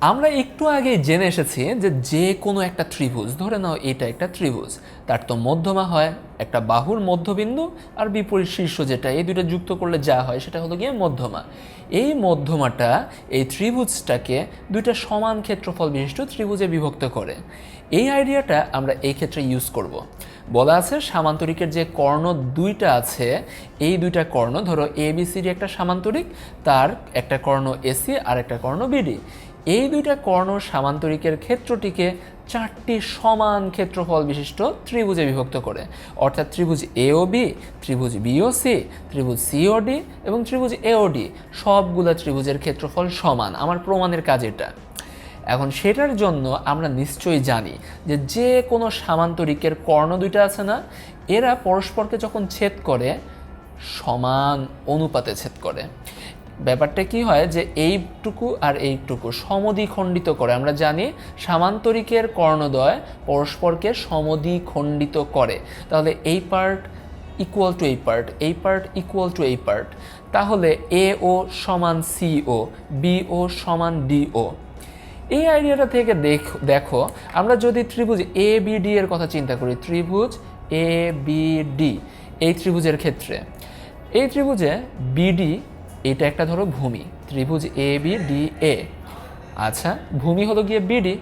আমরা একটু আগে জেনে এসেছি যে যে কোনো একটা ত্রিভুজ, ধরে নাও এটা একটা ত্রিভুজ, তার তো মধ্যমা হয় একটা বাহুর মধ্যবিন্দু আর বিপরীত শীর্ষ, যেটা এই দুটো যুক্ত করলে যা হয় সেটা হলো গিয়ে মধ্যমা। এই মধ্যমাটা এই ত্রিভুজটাকে দুইটা সমান ক্ষেত্রফল বিশিষ্ট ত্রিভুজে বিভক্ত করে। এই আইডিয়াটা আমরা এই ক্ষেত্রে ইউজ করব। বলা আছে সামান্তরিকের যে কর্ণ দুইটা আছে, এই দুইটা কর্ণ, ধরো এ বি সি ডি একটা সামান্তরিক, তার একটা কর্ণ এসি আর একটা কর্ণ বিডি। এই দুইটা কর্ণ সামান্তরিকের ক্ষেত্রটিকে চারটি সমান ক্ষেত্রফল বিশিষ্ট ত্রিভুজে বিভক্ত করে, অর্থাৎ ত্রিভুজ এও বি, ত্রিভুজ বিও সি, ত্রিভুজ সিও ডি এবং ত্রিভুজ এও ডি, সবগুলা ত্রিভুজের ক্ষেত্রফল সমান। আমার প্রমাণের কাজ এটা। এখন সেটার জন্য আমরা নিশ্চয়ই জানি যে যে কোনো সামান্তরিকের কর্ণ দুইটা আছে না, এরা পরস্পরকে যখন ছেদ করে সমান অনুপাতে ছেদ করে। ব্যাপারটা কি হয় যে এইটুকু আর এইটুকু সমদ্বিখণ্ডিত করে। আমরা জানি সামান্তরিকের কর্ণদ্বয় পরস্পরকে সমদ্বিখণ্ডিত করে। তাহলে এই পার্ট ইকুয়াল টু এই পার্ট, এই পার্ট ইকুয়াল টু এই পার্ট। তাহলে এ ও সমান সিও, বি ও সমান ডিও। এই আইডিয়াটা থেকে দেখো আমরা যদি ত্রিভুজ এ বি ডি এর কথা চিন্তা করি, ত্রিভুজ এ বি ডি, এই ত্রিভুজের ক্ষেত্রে এই ত্রিভুজে বিডি এটা একটা ধরো ভূমি, ত্রিভুজ এ বি ডি এ। আচ্ছা, ভূমি হলো গিয়ে বিডি।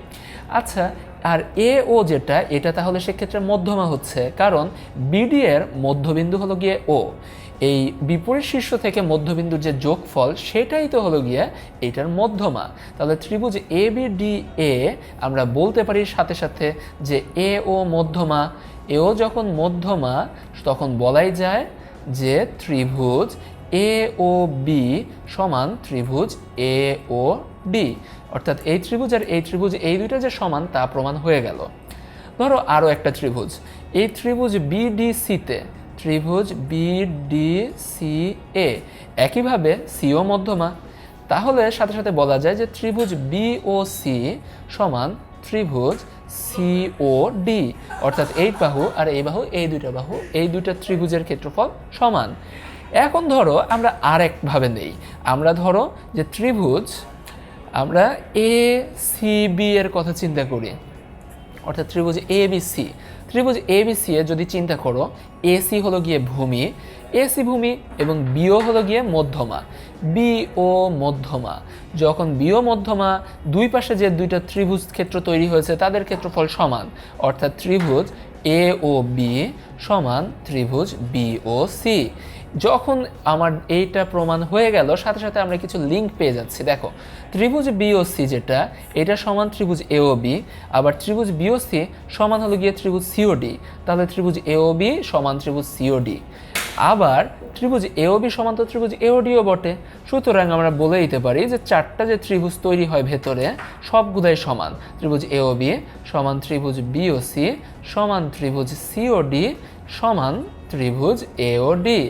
আচ্ছা, আর এ ও যেটা, এটা তাহলে সেক্ষেত্রে মধ্যমা হচ্ছে, কারণ বিডি এর মধ্যবিন্দু হলো গিয়ে ও। এই বিপরীত শীর্ষ থেকে মধ্যবিন্দুর যে যোগফল সেটাই তো হলো গিয়ে এটার মধ্যমা। তাহলে ত্রিভুজ এ বি ডি এ আমরা বলতে পারি সাথে সাথে যে এ ও মধ্যমা। এও যখন মধ্যমা তখন বলাই যায় যে ত্রিভুজ এ ও বি সমান ত্রিভুজ এ ও ডি, অর্থাৎ এই ত্রিভুজ আর এই ত্রিভুজ এই দুইটা যে সমান তা প্রমাণ হয়ে গেল। ধরো আরও একটা ত্রিভুজ, এই ত্রিভুজ বিডিসিতে, ত্রিভুজ বিডিসি এ একইভাবে সিও মধ্যমা। তাহলে সাথে সাথে বলা যায় যে ত্রিভুজ বিওসি সমান ত্রিভুজ সিওডি, অর্থাৎ এই বাহু আর এই বাহু, এই দুইটা ত্রিভুজের ক্ষেত্রফল সমান। এখন ধরো আমরা আরেকভাবে নেই, আমরা ধরো যে ত্রিভুজ আমরা এ সি বি এর কথা চিন্তা করি, অর্থাৎ ত্রিভুজ এ বি সি। ত্রিভুজ এ বি সি এ যদি চিন্তা করো, এসি হলো গিয়ে ভূমি, এসি ভূমি, এবং বিও হলো গিয়ে মধ্যমা, বিও মধ্যমা। যখন বিও মধ্যমা, দুই পাশে যে দুইটা ত্রিভুজ ক্ষেত্র তৈরি হয়েছে তাদের ক্ষেত্রফল সমান, অর্থাৎ ত্রিভুজ এ ও বি সমান ত্রিভুজ বিও সি। যখন আমার এইটা প্রমাণ হয়ে গেল, সাথে সাথে আমরা কিছু লিঙ্ক পেয়ে যাচ্ছি। দেখো, ত্রিভুজ বিওসি যেটা, এটা সমান ত্রিভুজ এও বি, আবার ত্রিভুজ বিওসি সমান হলো গিয়ে ত্রিভুজ সিওডি। তাহলে ত্রিভুজ এও বি সমান ত্রিভুজ সিওডি, আবার ত্রিভুজ এও বি সমান তো ত্রিভুজ এওডিও বটে। সুতরাং আমরা বলে দিতে পারি যে চারটা যে ত্রিভুজ তৈরি হয় ভেতরে সবগুলাই সমান। ত্রিভুজ এও বি সমান ত্রিভুজ বিওসি সমান ত্রিভুজ সিওডি সমান ত্রিভুজ এওডি।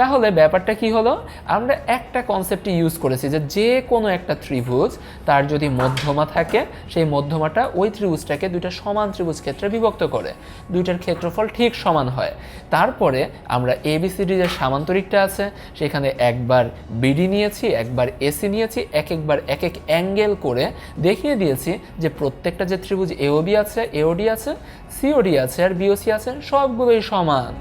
তাহলে ব্যাপারটা কি হলো, আমরা একটা কনসেপ্টই ইউজ করেছি যে যে কোনো একটা ত্রিভুজ তার যদি মধ্যমা থাকে, সেই মধ্যমাটা ওই ত্রিভুজটাকে দুইটা সমান ত্রিভুজ ক্ষেত্রে বিভক্ত করে, দুইটার ক্ষেত্রফল ঠিক সমান হয়। তারপরে আমরা এবিসিডি যে সামান্তরিকটা আছে সেখানে একবার বিডি নিয়েছি, একবার এসি নিয়েছি, একবার এক এক অ্যাঙ্গেল করে দেখিয়ে দিয়েছি যে প্রত্যেকটা যে ত্রিভুজ এওবি আছে, এওডি আছে, সিওডি আছে আর বিওসি আছে, সবগুলোই সমান।